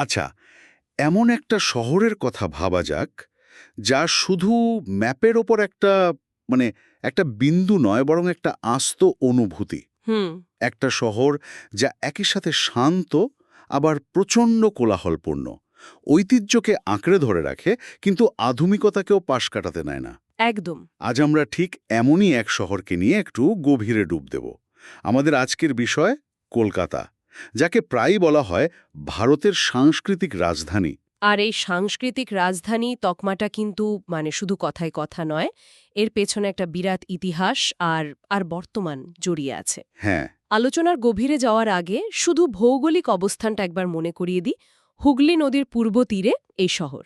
আচ্ছা, এমন একটা শহরের কথা ভাবা যাক, যা শুধু ম্যাপের ওপর মানে একটা বিন্দু নয়, বরং একটা আস্ত অনুভূতি। হুম। একটা শহর যা একই সাথে শান্ত, আবার প্রচণ্ড কোলাহলপূর্ণ। ঐতিহ্যকে আঁকড়ে ধরে রাখে, কিন্তু আধুনিকতাকেও পাশ কাটাতে নেয় না। একদম। আজ আমরা ঠিক এমনই এক শহরকে নিয়ে একটু গভীরে ডুব দেব। আমাদের আজকের বিষয় কলকাতা, যাকে প্রায়ই বলা হয় ভারতের সাংস্কৃতিক রাজধানী। আর এই সাংস্কৃতিক রাজধানী তকমাটা কিন্তু মানে শুধু কথায় কথা নয়, এর পেছনে একটা বিরাট ইতিহাস আর আর বর্তমান জড়িয়ে আছে। হ্যাঁ, আলোচনার গভীরে যাওয়ার আগে শুধু ভৌগোলিক অবস্থানটা একবার মনে করিয়ে দিই। হুগলি নদীর পূর্ব তীরে এই শহর,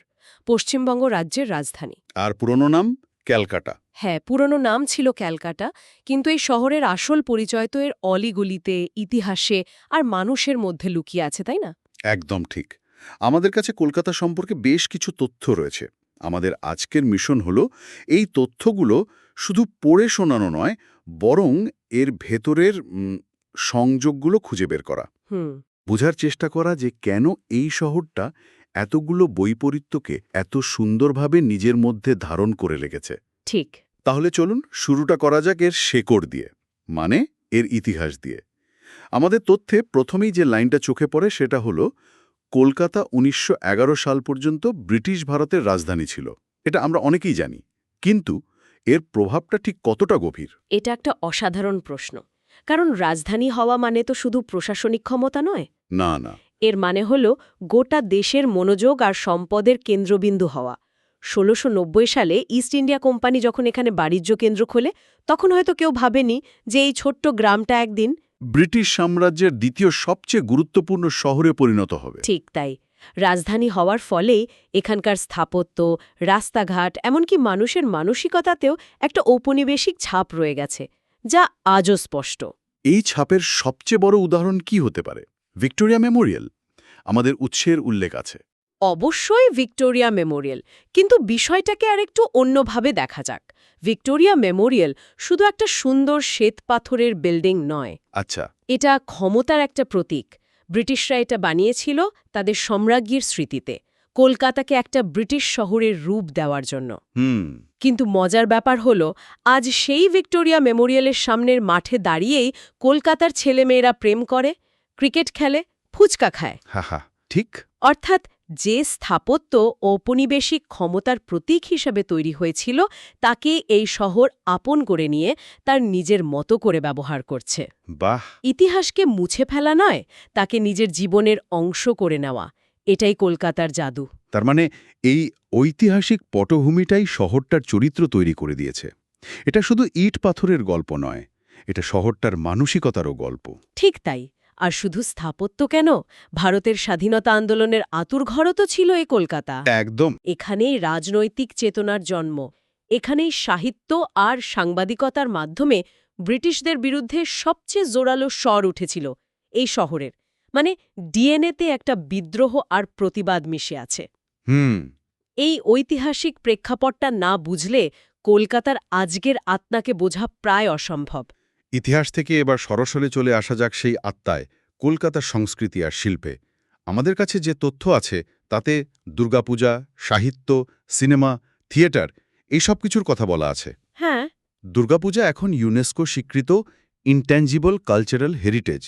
পশ্চিমবঙ্গ রাজ্যের রাজধানী। আর পুরনো নাম ক্যালকাটা। হ্যাঁ, পুরনো নাম ছিল ক্যালকাটা, কিন্তু এই শহরের আসল পরিচয় তো এর অলিগলিতে, ইতিহাসে আর মানুষের মধ্যে লুকিয়ে আছে, তাই না? একদম ঠিক। আমাদের কাছে কলকাতা সম্পর্কে বেশ কিছু তথ্য রয়েছে। আমাদের আজকের মিশন হলো এই তথ্যগুলো শুধু পড়ে শোনানো নয়, বরং এর ভেতরের সংযোগগুলো খুঁজে বের করা। হুম। বোঝার চেষ্টা করা যে কেন এই শহরটা এতগুলো বৈপরীত্যকে এত সুন্দরভাবে নিজের মধ্যে ধারণ করে রেখেছে। ঠিক। তাহলে চলুন শুরুটা করা যাক এর শেকড় দিয়ে, মানে এর ইতিহাস দিয়ে। আমাদের তথ্যে প্রথমেই যে লাইনটা চোখে পড়ে সেটা হলো কলকাতা ১৯১১ সাল পর্যন্ত ব্রিটিশ ভারতের রাজধানী ছিল। এটা আমরা অনেকেই জানি, কিন্তু এর প্রভাবটা ঠিক কতটা গভীর? এটা একটা অসাধারণ প্রশ্ন, কারণ রাজধানী হওয়া মানে তো শুধু প্রশাসনিক ক্ষমতা নয়। না, না। এর মানে হল গোটা দেশের মনোযোগ আর সম্পদের কেন্দ্রবিন্দু হওয়া। ১৬৯০ সালে ইস্ট ইন্ডিয়া কোম্পানি যখন এখানে বাণিজ্য কেন্দ্র খোলে, তখন হয়তো কেউ ভাবেনি যে এই ছোট্ট গ্রামটা একদিন ব্রিটিশ সাম্রাজ্যের দ্বিতীয় সবচেয়ে গুরুত্বপূর্ণ শহরে পরিণত হবে। ঠিক তাই। রাজধানী হওয়ার ফলেই এখানকার স্থাপত্য, রাস্তাঘাট, এমনকি মানুষের মানসিকতাতেও একটা ঔপনিবেশিক ছাপ রয়ে গেছে, যা আজও স্পষ্ট। এই ছাপের সবচেয়ে বড় উদাহরণ কি হতে পারে? Victoria Memorial. আমাদের উৎসের উল্লেখ আছে। অবশ্যই ভিক্টোরিয়া মেমোরিয়াল, কিন্তু বিষয়টাকে আরেকটু অন্যভাবে দেখা যাক। ভিক্টোরিয়া মেমোরিয়াল শুধু একটা সুন্দর শ্বেতপাথরের বিল্ডিং নয়, আচ্ছা। এটা ক্ষমতার একটা প্রতীক। ব্রিটিশরা এটা বানিয়েছিল তাদের সম্রাজ্ঞীর স্মৃতিতে, কলকাতাকে একটা ব্রিটিশ শহরের রূপ দেওয়ার জন্য। হুম। কিন্তু মজার ব্যাপার হলো, আজ সেই ভিক্টোরিয়া মেমোরিয়ালের সামনের মাঠে দাঁড়িয়েই কলকাতার ছেলেমেয়েরা প্রেম করে, ক্রিকেট খেলে, ফুচকা খায়। হা হা, ঠিক। অর্থাৎ যে স্থাপত্য ঔপনিবেশিক ক্ষমতার প্রতীক হিসেবে তৈরি হয়েছিল, তাকে এই শহর আপন করে নিয়ে তার নিজের মতো করে ব্যবহার করছে। বাহ! ইতিহাসকে মুছে ফেলা নয়, তাকে নিজের জীবনের অংশ করে নেওয়া, এটাই কলকাতার জাদু। তার মানে এই ঐতিহাসিক পটভূমিটাই শহরটার চরিত্র তৈরি করে দিয়েছে। এটা শুধু ইট পাথরের গল্প নয়, এটা শহরটার মানসিকতারও গল্প। ঠিক তাই। আর শুধু স্থাপত্য কেন, ভারতের স্বাধীনতা আন্দোলনের আঁতুড়ঘরও তো ছিল এই কলকাতা। একদম। এখানেই রাজনৈতিক চেতনার জন্ম, এখানেই সাহিত্য আর সাংবাদিকতার মাধ্যমে ব্রিটিশদের বিরুদ্ধে সবচেয়ে জোরালো স্বর উঠেছিল এই শহরের। মানে ডিএনএতে একটা বিদ্রোহ আর প্রতিবাদ মিশে আছে। হুম। এই ঐতিহাসিক প্রেক্ষাপটটা না বুঝলে কলকাতার আজকের আত্মাকে বোঝা প্রায় অসম্ভব। ইতিহাস থেকে এবার সরাসরি চলে আসা যাক সেই আত্মায়, কলকাতার সংস্কৃতি আর শিল্পে। আমাদের কাছে যে তথ্য আছে তাতে দুর্গাপূজা, সাহিত্য, সিনেমা, থিয়েটার এইসব কিছুর কথা বলা আছে। হ্যাঁ। দুর্গাপূজা এখন ইউনেস্কো স্বীকৃত ইনট্যাঞ্জিবল কালচারাল হেরিটেজ।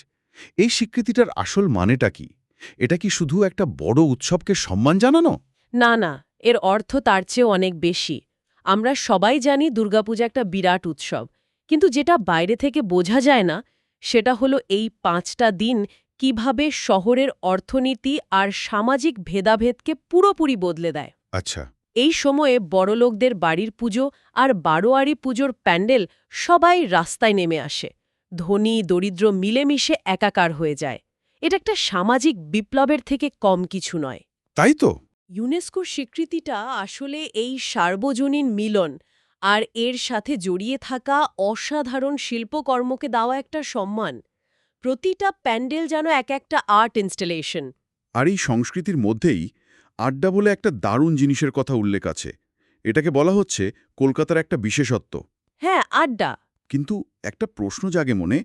এই স্বীকৃতিটার আসল মানেটা কি? এটা কি শুধু একটা বড় উৎসবকে সম্মান জানানো? না না, এর অর্থ তার চেয়েও অনেক বেশি। আমরা সবাই জানি দুর্গাপূজা একটা বিরাট উৎসব, কিন্তু যেটা বাইরে থেকে বোঝা যায় না সেটা হলো এই ৫টা দিন কিভাবে শহরের অর্থনীতি আর সামাজিক ভেদাভেদকে পুরোপুরি বদলে দেয়। আচ্ছা। এই সময়ে বড়লোকদের বাড়ির পুজো আর বারোয়ারি পুজোর প্যান্ডেল সবাই রাস্তায় নেমে আসে, ধনী দরিদ্র মিলেমিশে একাকার হয়ে যায়। এটা একটা সামাজিক বিপ্লবের থেকে কম কিছু নয়। তাই তো। ইউনেস্কোর স্বীকৃতিটা আসলে এই সার্বজনীন মিলন আর এর সাথে জড়িয়ে থাকা অসাধারণ শিল্পকর্মকে দেওয়া একটা সম্মান। প্রতিটা প্যান্ডেল যেন এক একটা আর্ট ইনস্টলেশন। আর এই সংস্কৃতির মধ্যেই আড্ডা বলে একটা দারুণ জিনিসের কথা উল্লেখ আছে। এটাকে বলা হচ্ছে কলকাতার একটা বিশেষত্ব। হ্যাঁ, আড্ডা। কিন্তু একটা প্রশ্ন জাগে মনে,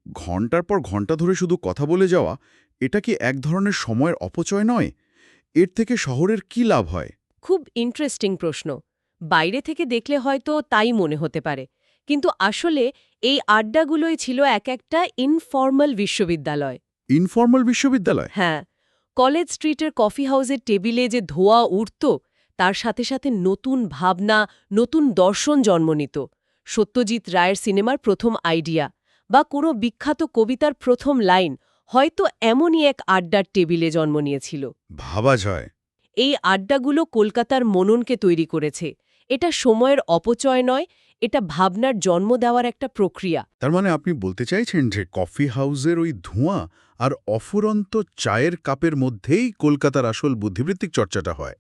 ঘন্টার পর ঘন্টা ধরে শুধু কথা বলে যাওয়া, এটা কি এক ধরনের সময়ের অপচয় নয়? এর থেকে শহরের কি লাভ হয়? খুব ইন্টারেস্টিং প্রশ্ন। বাইরে থেকে দেখলে হয়তো তাই মনে হতে পারে, কিন্তু আসলে এই আড্ডাগুলোই ছিল এক একটা ইনফর্মাল বিশ্ববিদ্যালয়। ইনফর্মাল বিশ্ববিদ্যালয়? হ্যাঁ, কলেজ স্ট্রিটের কফি হাউসের টেবিলে যে ধোঁয়া উঠত, তার সাথে সাথে নতুন ভাবনা, নতুন দর্শন জন্ম নিত। সত্যজিৎ রায়ের সিনেমার প্রথম আইডিয়া বা কোনো বিখ্যাত কবিতার প্রথম লাইন হয়তো এমনই এক আড্ডার টেবিলে জন্ম নিয়েছিল। ভাবা যায়। এই আড্ডাগুলো কলকাতার মননকে তৈরি করেছে। এটা সময়ের অপচয় নয়, এটা ভাবনার জন্ম দেওয়ার একটা প্রক্রিয়া। তার মানে আপনি বলতে চাইছেন যে কফি হাউসের ওই ধোঁয়া আর অফুরন্ত চায়ের কাপের মধ্যেই কলকাতার আসল বুদ্ধিবৃত্তিক চর্চাটা হয়।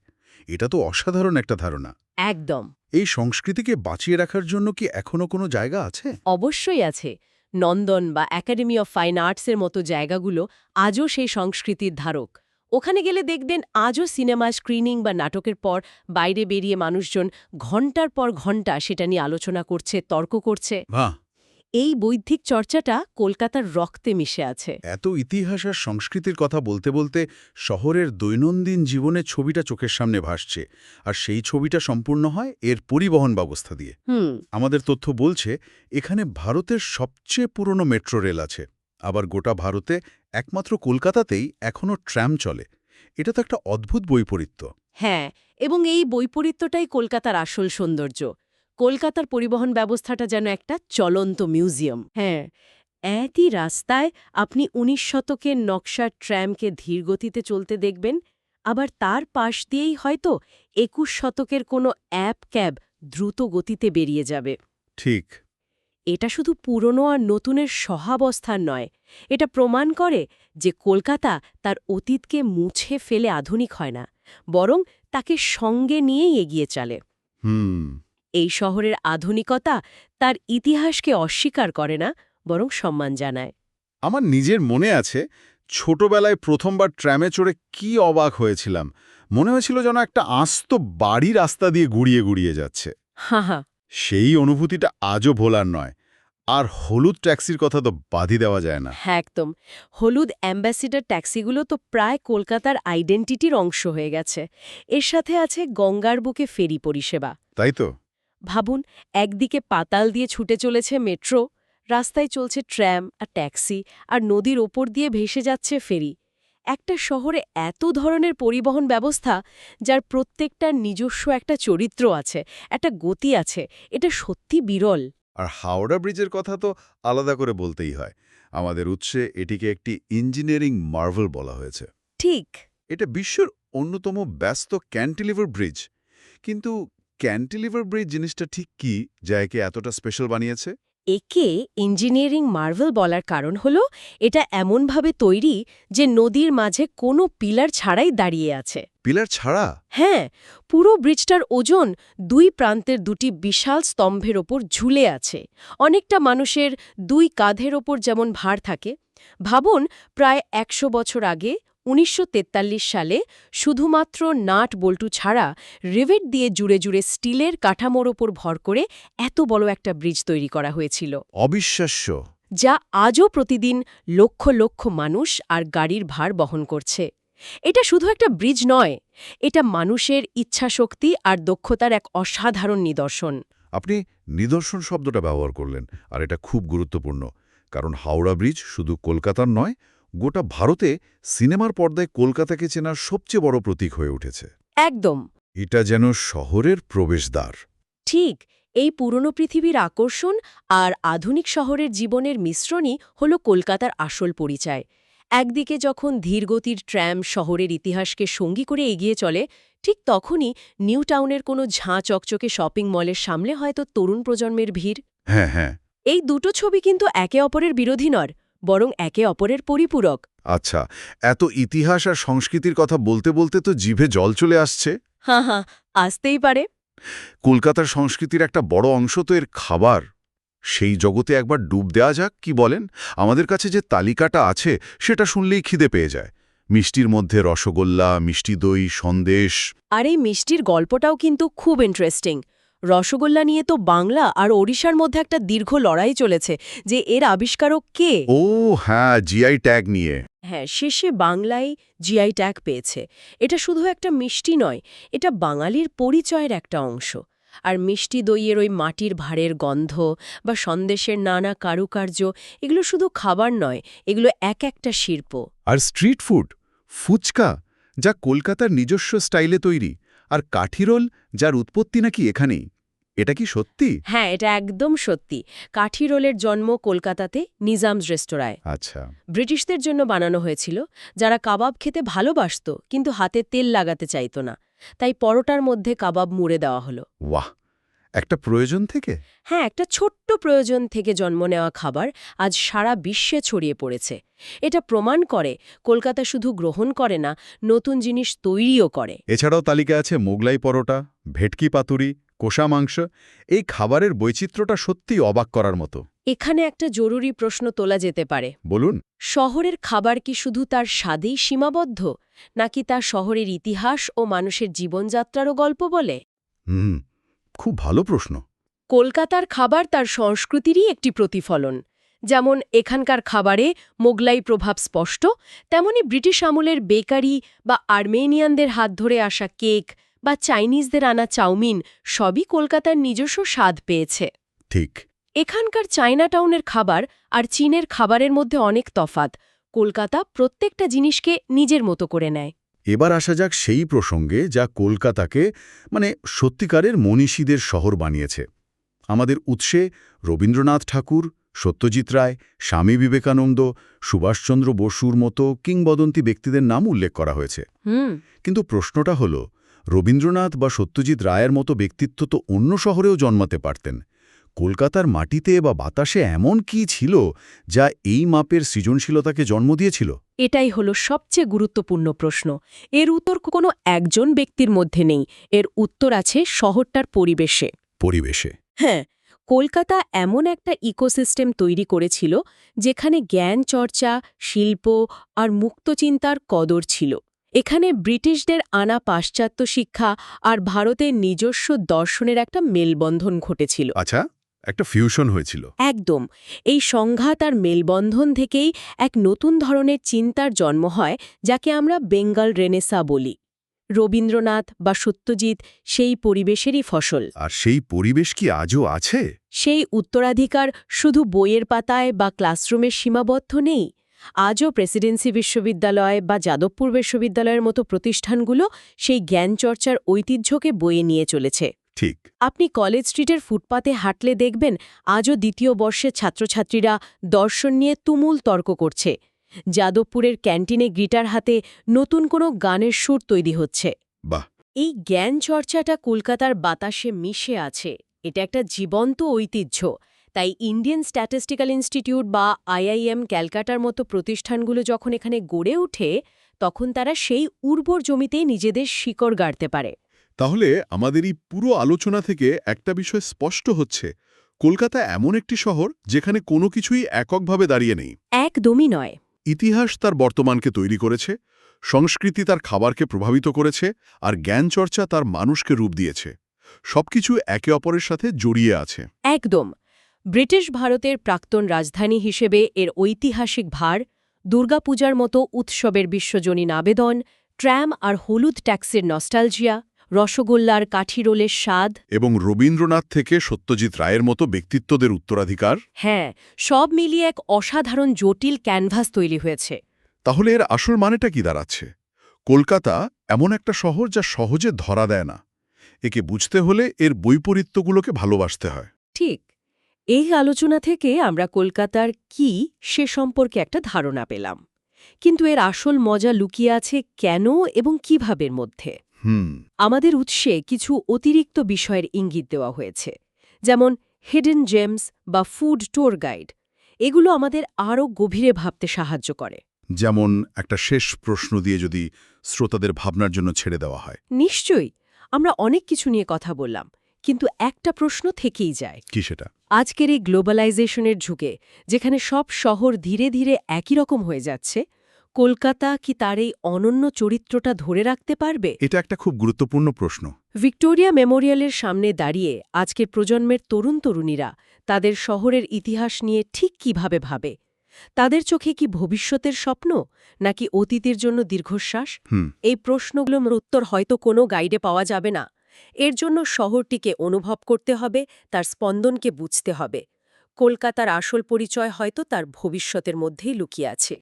এটা তো অসাধারণ একটা ধারণা। একদম। এই সংস্কৃতিকে বাঁচিয়ে রাখার জন্য কি এখনো কোনো জায়গা আছে? অবশ্যই আছে। নন্দন বা একাডেমি অফ ফাইন আর্টসের মতো জায়গাগুলো আজও সেই সংস্কৃতির ধারক। ওখানে গেলে দেখবেন আজও সিনেমা স্ক্রিনিং বা নাটকের পর বাইরে বেরিয়ে মানুষজন ঘণ্টার পর ঘণ্টা সেটা নিয়ে আলোচনা করছে, তর্ক করছে। বাহ! এই বৌদ্ধিক চর্চাটা কলকাতার রক্তে মিশে আছে। এত ইতিহাস আর সংস্কৃতির কথা বলতে বলতে শহরের দৈনন্দিন জীবনের ছবিটা চোখের সামনে ভাসছে, আর সেই ছবিটা সম্পূর্ণ হয় এর পরিবহন ব্যবস্থা দিয়ে। আমাদের তথ্য বলছে এখানে ভারতের সবচেয়ে পুরনো মেট্রো রেল আছে, আবার গোটা ভারতে একমাত্র কলকাতাতেই এখনও ট্র্যাম চলে। এটা তো একটা অদ্ভুত বৈপরীত্য। হ্যাঁ, এবং এই বৈপরীত্যটাই কলকাতার আসল সৌন্দর্য। কলকাতার পরিবহন ব্যবস্থাটা যেন একটা চলন্ত মিউজিয়াম। হ্যাঁ, একই রাস্তায় আপনি ১৯ শতকের নকশার ট্র্যামকে ধীরগতিতে চলতে দেখবেন, আবার তার পাশ দিয়েই হয়তো ২১ শতকের কোনো ক্যাব দ্রুত গতিতে বেরিয়ে যাবে। ঠিক। এটা শুধু পুরনো আর নতুনের সহাবস্থান নয়, এটা প্রমাণ করে যে কলকাতা তার অতীতকে মুছে ফেলে আধুনিক হয় না, বরং তাকে সঙ্গে নিয়েই এগিয়ে চলে। হুম। এই শহরের আধুনিকতা তার ইতিহাসকে অস্বীকার করে না, বরং সম্মান জানায়। আমার নিজের মনে আছে ছোটবেলায় প্রথমবার ট্র্যামে চড়ে কি অবাক হয়েছিলাম। মনে হয়েছিল যেন একটা আস্ত বাড়ি রাস্তা দিয়ে গুড়িয়ে গুড়িয়ে যাচ্ছে। হা হা। সেই অনুভূতিটা আজও ভোলার নয়। আর হলুদ ট্যাক্সির কথা তো বাদই দেওয়া যায় না। হ্যাঁ, একদম। হলুদ অ্যাম্বাসিডার ট্যাক্সিগুলো তো প্রায় কলকাতার আইডেন্টিটির অংশ হয়ে গেছে। এর সাথে আছে গঙ্গার বুকে ফেরি পরিষেবা। তাই তো। ভাবুন, একদিকে পাতাল দিয়ে ছুটে চলেছে মেট্রো, রাস্তায় চলছে ট্র্যাম আর ট্যাক্সি, আর নদীর ওপর দিয়ে ভেসে যাচ্ছে ফেরি। একটা শহরে এত ধরনের পরিবহন ব্যবস্থা, যার প্রত্যেকটার নিজস্ব একটা চরিত্র আছে, একটা গতি আছে, এটা সত্যি বিরল। আর হাওড়া ব্রিজের কথা তো আলাদা করে বলতেই হয়। আমাদের উৎসে এটিকে একটি ইঞ্জিনিয়ারিং মার্ভেল বলা হয়েছে। ঠিক। এটা বিশ্বের অন্যতম ব্যস্ত ক্যান্টিলিভার ব্রিজ। কিন্তু ক্যান্টিলিভার ব্রিজ জিনিসটা ঠিক কি, যা একে এতটা স্পেশাল বানিয়েছে? একে ইঞ্জিনিয়ারিং মার্ভেল বলার কারণ হল এটা এমনভাবে তৈরি যে নদীর মাঝে কোনো পিলার ছাড়াই দাঁড়িয়ে আছে। পিলার ছাড়া? হ্যাঁ, পুরো ব্রিজটার ওজন দুই প্রান্তের দুটি বিশাল স্তম্ভের ওপর ঝুলে আছে, অনেকটা মানুষের দুই কাঁধের ওপর যেমন ভার থাকে। ভাবুন, প্রায় ১০০ বছর আগে ১৯৪৩ সালে শুধুমাত্র নাট বল্টু ছাড়া রিভেট দিয়ে জুড়ে জুড়ে স্টিলের কাঠামোর ওপর ভর করে এত বড় একটা ব্রিজ তৈরি করা হয়েছিল, অবিশ্বাস্য। যা আজও প্রতিদিন লক্ষ লক্ষ মানুষ আর গাড়ির ভার বহন করছে। এটা শুধু একটা ব্রিজ নয়, এটা মানুষের ইচ্ছাশক্তি আর দক্ষতার এক অসাধারণ নিদর্শন। আপনি নিদর্শন শব্দটা ব্যবহার করলেন, আর এটা খুব গুরুত্বপূর্ণ। কারণ হাওড়া ব্রিজ শুধু কলকাতার নয়, গোটা ভারতে সিনেমার পর্দায় কলকাতাকে চেনার সবচেয়ে বড় প্রতীক হয়ে উঠেছে। একদম এটা যেন শহরের প্রবেশদ্বার। ঠিক। এই পুরনো পৃথিবীর আকর্ষণ আর আধুনিক শহরের জীবনের মিশ্রণই হল কলকাতার আসল পরিচয়। একদিকে যখন ধীরগতির ট্র্যাম শহরের ইতিহাসকে সঙ্গী করে এগিয়ে চলে, ঠিক তখনই নিউ টাউনের কোনো ঝাঁ চকচকে শপিং মলের সামনে হয়তো তরুণ প্রজন্মের ভিড়। হ্যাঁ, হ্যাঁ। এই দুটো ছবি কিন্তু একে অপরের বিরোধী নয়, বরং একে অপরের পরিপূরক। আচ্ছা, এত ইতিহাস আর সংস্কৃতির কথা বলতে বলতে তো জিভে জল চলে আসছে। হ্যাঁ হ্যাঁ, আসতেই পারে। কলকাতার সংস্কৃতির একটা বড় অংশ তো এর খাবার। সেই জগতে একবার ডুব দেওয়া যাক, কি বলেন? আমাদের কাছে যে তালিকাটা আছে সেটা শুনলেই খিদে পেয়ে যায়। মিষ্টির মধ্যে রসগোল্লা, মিষ্টি দই, সন্দেশ। আর এই মিষ্টির গল্পটাও কিন্তু খুব ইন্টারেস্টিং। রসগোল্লা নিয়ে তো বাংলা আর ওড়িশার মধ্যে একটা দীর্ঘ লড়াই চলেছে যে এর আবিষ্কারক কে। ও হ্যাঁ, জিআই ট্যাগ নিয়ে। হ্যাঁ, শেষে বাংলায় জিআই ট্যাগ পেয়েছে। এটা শুধু একটা মিষ্টি নয়, এটা বাঙালির পরিচয়ের একটা অংশ। আর মিষ্টি দইয়ের ওই মাটির ভাঁড়ের গন্ধ বা সন্দেশের নানা কারুকার্য, এগুলো শুধু খাবার নয়, এগুলো এক একটা শিল্প। আর স্ট্রিট ফুড, ফুচকা, যা কলকাতার নিজস্ব স্টাইলে তৈরি, আর কাঠিরোল, যার উৎপত্তি নাকি এখানেই। এটা কি সত্যি? হ্যাঁ, এটা একদম সত্যি। কাঠি রোলের জন্ম কলকাতাতে নিজামস রেস্তোরাঁয়। আচ্ছা। ব্রিটিশদের জন্য বানানো হয়েছিল, যারা কাবাব খেতে ভালোবাসত কিন্তু হাতে তেল লাগাতে চাইত না। তাই পরোটার মধ্যে কাবাব মুড়ে দেওয়া হলো। বাহ, একটা প্রয়োজন থেকে। হ্যাঁ, একটা ছোট্ট প্রয়োজন থেকে জন্ম নেওয়া খাবার আজ সারা বিশ্বে ছড়িয়ে পড়েছে। এটা প্রমাণ করে কলকাতা শুধু গ্রহণ করে না, নতুন জিনিস তৈরিও করে। এছাড়াও তালিকায় আছে মোগলাই পরোটা, ভেটকি পাতুরি, কষা মাংস। এই খাবারের বৈচিত্র্যটা সত্যিই অবাক করার মতো। এখানে একটা জরুরি প্রশ্ন তোলা যেতে পারে। বলুন। শহরের খাবার কি শুধু তার স্বাদেই সীমাবদ্ধ, নাকি তা শহরের ইতিহাস ও মানুষের জীবনযাত্রারও গল্প বলে? খুব ভালো প্রশ্ন। কলকাতার খাবার তার সংস্কৃতিরই একটি প্রতিফলন। যেমন এখানকার খাবারে মোগলাই প্রভাব স্পষ্ট, তেমনি ব্রিটিশ আমলের বেকারি বা আর্মেনিয়ানদের হাত ধরে আসা কেক বা চাইনিজদের আনা চাউমিন সবই কলকাতার নিজস্ব স্বাদ পেয়েছে। ঠিক। এখানকার চায়নাটাউনের খাবার আর চীনের খাবারের মধ্যে অনেক তফাৎ। কলকাতা প্রত্যেকটা জিনিসকে নিজের মতো করে নেয়। এবার আসা যাক সেই প্রসঙ্গে যা কলকাতাকে সত্যিকারের মনীষীদের শহর বানিয়েছে। আমাদের উৎসে রবীন্দ্রনাথ ঠাকুর, সত্যজিৎ রায়, স্বামী বিবেকানন্দ, সুভাষচন্দ্র বসুর মতো কিংবদন্তি ব্যক্তিদের নাম উল্লেখ করা হয়েছে। কিন্তু প্রশ্নটা হল, রবীন্দ্রনাথ বা সত্যজিৎ রায়ের মতো ব্যক্তিত্ব তো অন্য শহরেও জন্মাতে পারতেন। কলকাতার মাটিতে বা বাতাসে এমন কি ছিল যা এই মাপের সৃজনশীলতাকে জন্ম দিয়েছিল? এটাই হলো সবচেয়ে গুরুত্বপূর্ণ প্রশ্ন। এর উত্তর কোনো একজন ব্যক্তির মধ্যে নেই, এর উত্তর আছে শহরটার পরিবেশে। পরিবেশে? হ্যাঁ, কলকাতা এমন একটা ইকোসিস্টেম তৈরি করেছিল যেখানে জ্ঞান চর্চা, শিল্প আর মুক্তচিন্তার কদর ছিল। এখানে ব্রিটিশদের আনা পাশ্চাত্য শিক্ষা আর ভারতের নিজস্ব দর্শনের একটা মেলবন্ধন ঘটেছিল। আচ্ছা, একটা ফিউশন হয়েছিল। একদম। এই সংঘাত আর মেলবন্ধন থেকেই এক নতুন ধরনের চিন্তার জন্ম হয়, যাকে আমরা বেঙ্গল রেনেসা বলি। রবীন্দ্রনাথ বা সত্যজিৎ সেই পরিবেশেরই ফসল। আর সেই পরিবেশ কি আজও আছে? সেই উত্তরাধিকার শুধু বইয়ের পাতায় বা ক্লাসরুমের সীমাবদ্ধ নেই। আজও প্রেসিডেন্সি বিশ্ববিদ্যালয় বা যাদবপুর বিশ্ববিদ্যালয়ের মতো প্রতিষ্ঠানগুলো সেই জ্ঞানচর্চার ঐতিহ্যকে বয়ে নিয়ে চলেছে। ঠিক। আপনি কলেজ স্ট্রিটের ফুটপাতে হাঁটলে দেখবেন আজও দ্বিতীয় বর্ষের ছাত্রছাত্রীরা দর্শন নিয়ে তুমুল তর্ক করছে। যাদবপুরের ক্যান্টিনে গিটার হাতে নতুন কোনো গানের সুর তৈরি হচ্ছে। বাহ। এই জ্ঞান চর্চাটা কলকাতার বাতাসে মিশে আছে। এটা একটা জীবন্ত ঐতিহ্য। তাই ইন্ডিয়ান স্ট্যাটিস্টিক্যাল ইনস্টিটিউট বা আইআইএম ক্যালকাটার মতো প্রতিষ্ঠানগুলো যখন এখানে গড়ে ওঠে, তখন তারা সেই উর্বর জমিতেই নিজেদের শিকড় গাড়তে পারে। তাহলে আমাদের এই পুরো আলোচনা থেকে একটা বিষয় স্পষ্ট হচ্ছে, কলকাতা এমন একটি শহর যেখানে কোনো কিছুই এককভাবে দাঁড়িয়ে নেই। একদমই নয়। ইতিহাস তার বর্তমানকে তৈরি করেছে, সংস্কৃতি তার খাবারকে প্রভাবিত করেছে, আর জ্ঞানচর্চা তার মানুষকে রূপ দিয়েছে। সবকিছু একে অপরের সাথে জড়িয়ে আছে। একদম। ব্রিটিশ ভারতের প্রাক্তন রাজধানী হিসেবে এর ঐতিহাসিক ভার, দুর্গাপূজার মতো উৎসবের বিশ্বজনীন আবেদন, ট্র্যাম আর হলুদ ট্যাক্সির নস্টালজিয়া, রসগোল্লার কাঠিরোলের স্বাদ, এবং রবীন্দ্রনাথ থেকে সত্যজিৎ রায়ের মতো ব্যক্তিত্বদের উত্তরাধিকার। হ্যাঁ, সব মিলিয়ে এক অসাধারণ জটিল ক্যানভাস তৈরি হয়েছে। তাহলে এর আসল মানেটা কি দাঁড়াচ্ছে? কলকাতা এমন একটা শহর যা সহজে ধরা দেয় না। একে বুঝতে হলে এর বৈপরীত্যগুলোকে ভালোবাসতে হয়। ঠিক। এই আলোচনা থেকে আমরা কলকাতার কি সে সম্পর্কে একটা ধারণা পেলাম। কিন্তু এর আসল মজা লুকিয়ে আছে কেন এবং কিভাবের মধ্যে। আমাদের উৎসে কিছু অতিরিক্ত বিষয়ের ইঙ্গিত দেওয়া হয়েছে, যেমন হিডেন জেমস বা ফুড ট্যুর গাইড। এগুলো আমাদের আরও গভীরে ভাবতে সাহায্য করে। যেমন একটা শেষ প্রশ্ন দিয়ে যদি শ্রোতাদের ভাবনার জন্য ছেড়ে দেওয়া হয়। নিশ্চয়ই। আমরা অনেক কিছু নিয়ে কথা বললাম, কিন্তু একটা প্রশ্ন থেকেই যায়। কি সেটা? আজকের এই গ্লোবালাইজেশনের যুগে, যেখানে সব শহর ধীরে ধীরে একই রকম হয়ে যাচ্ছে, কলকাতা কি তার এই অনন্য চরিত্রটা ধরে রাখতে পারবে? এটা একটা খুব গুরুত্বপূর্ণ প্রশ্ন। ভিক্টোরিয়া মেমোরিয়ালের সামনে দাঁড়িয়ে আজকের প্রজন্মের তরুণ-তরুণীরা তাদের শহরের ইতিহাস নিয়ে ঠিক কিভাবে ভাবে? তাদের চোখে কি ভবিষ্যতের স্বপ্ন নাকি অতীতের জন্য দীর্ঘশ্বাস? এই প্রশ্নগুলোর উত্তর হয়তো কোনো গাইডে পাওয়া যাবে না। এর জন্য শহরটিকে অনুভব করতে হবে, তার স্পন্দনকে বুঝতে হবে। কলকাতার আসল পরিচয় হয়তো তার ভবিষ্যতের মধ্যেই লুকিয়ে আছে।